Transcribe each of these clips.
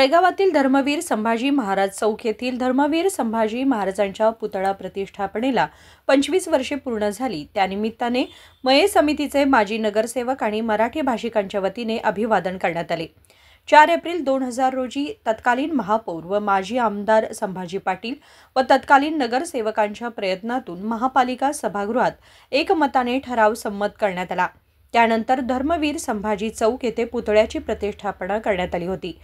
बेळगावातील धर्मवीर संभाजी महाराज चौक येथील धर्मवीर संभाजी महाराजांच्या पुतळा प्रतिष्ठापनेला 25 वर्षे पूर्ण झाली। त्यानिमित्ताने मये समितीचे माजी नगरसेवक आणि मराठी भाषिकांच्या वतीने अभिवादन करण्यात आले। 4 एप्रिल 2000 रोजी तत्कालीन महापौर व माजी आमदार संभाजी पाटील व तत्कालीन नगरसेवकांच्या प्रयत्नातून महापालिका सभागृहात एकमताने ठराव संमत करण्यात आला। त्यानंतर धर्मवीर संभाजी चौक येथे पुतळ्याची प्रतिष्ठापना करण्यात आली होती।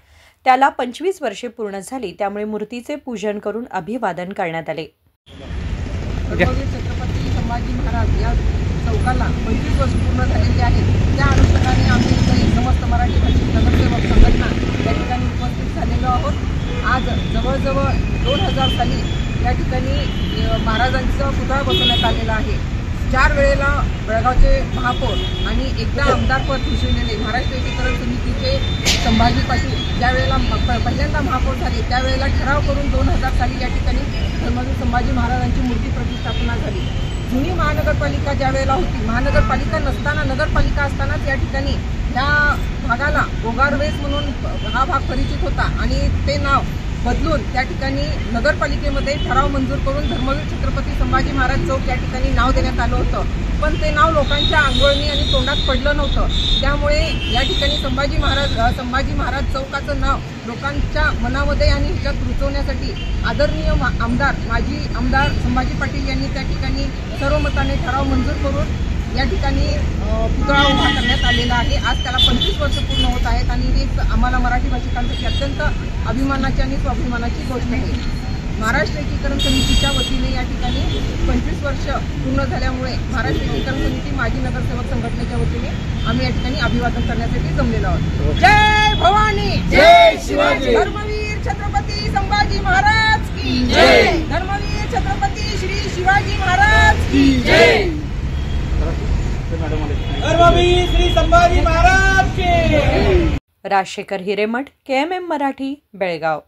त्याला 25 वर्षे पूर्ण झाली, त्यामुळे मूर्तीचे पूजन करून अभिवादन करण्यात आले। धर्मवीर छत्रपती संभाजी महाराज या चौकाला 25 वर्ष पूर्ण झालेली आहेत। त्या अनुषंगाने आम्ही इथे समस्त मराठी भाषिक नगरसेवक संघटना या ठिकाणी उपस्थित झालेलो आहोत। आज जवळजवळ 2000 साली या ठिकाणी महाराजांचा पुतळा बसवण्यात आलेला आहे। 4 वेळेला बेळगावचे महापौर आणि एकदा आमदारपद भूषवलेले महाराष्ट्र एकीकरण समितीचे संभाजी पाटील ज्यावेळेला पहिल्यांदा महापौर झाले त्यावेळेला ठराव करून 2000 साली या ठिकाणी धर्मवीर संभाजी महाराजांची मूर्ती प्रतिष्ठापना झाली। जुनी महानगरपालिका ज्यावेळेला होती, महानगरपालिका नसताना नगरपालिका असतानाच या ठिकाणी ह्या भागाला गोगारवेस म्हणून हा भाग परिचित होता आणि ते नाव बदलून त्या ठिकाणी नगरपालिकेमध्ये ठराव मंजूर करून धर्मवीर छत्रपती संभाजी महाराज चौक या ठिकाणी नाव देण्यात आलं होतं। पण ते नाव लोकांच्या अंगवळणी आणि तोंडात पडलं नव्हतं। त्यामुळे या ठिकाणी संभाजी महाराज चौकाचं नाव लोकांच्या मनामध्ये आणि ह्याच्यात रुजवण्यासाठी आदरणीय आमदार माजी आमदार संभाजी पाटील यांनी त्या ठिकाणी सर्वमताने ठराव मंजूर करून या ठिकाणी पुतळा उभा करण्यात आलेला आहे। आज त्याला 25 वर्ष पूर्ण होत आहेत आणि ही आम्हाला मराठी भाषिकांसाठी अत्यंत अभिमानाची आणि स्वाभिमानाची गोष्ट आहे। महाराष्ट्र एकीकरण समितीच्या वतीने या ठिकाणी 25 वर्ष पूर्ण झाल्यामुळे महाराष्ट्र एकीकरण समिती माजी नगरसेवक संघटनेच्या वतीने आम्ही या ठिकाणी अभिवादन करण्यासाठी जमलेलो आहोत। जय भवानी, जय शिवाजी, धर्मवीर छत्रपती संभाजी महाराज की जय, धर्मवीर छत्रपती श्री शिवाजी महाराज की जय, धर्मवीर श्री संभाजी महाराज के। राजशेखर हिरेमठ, KMM मराठी, बेळगाव।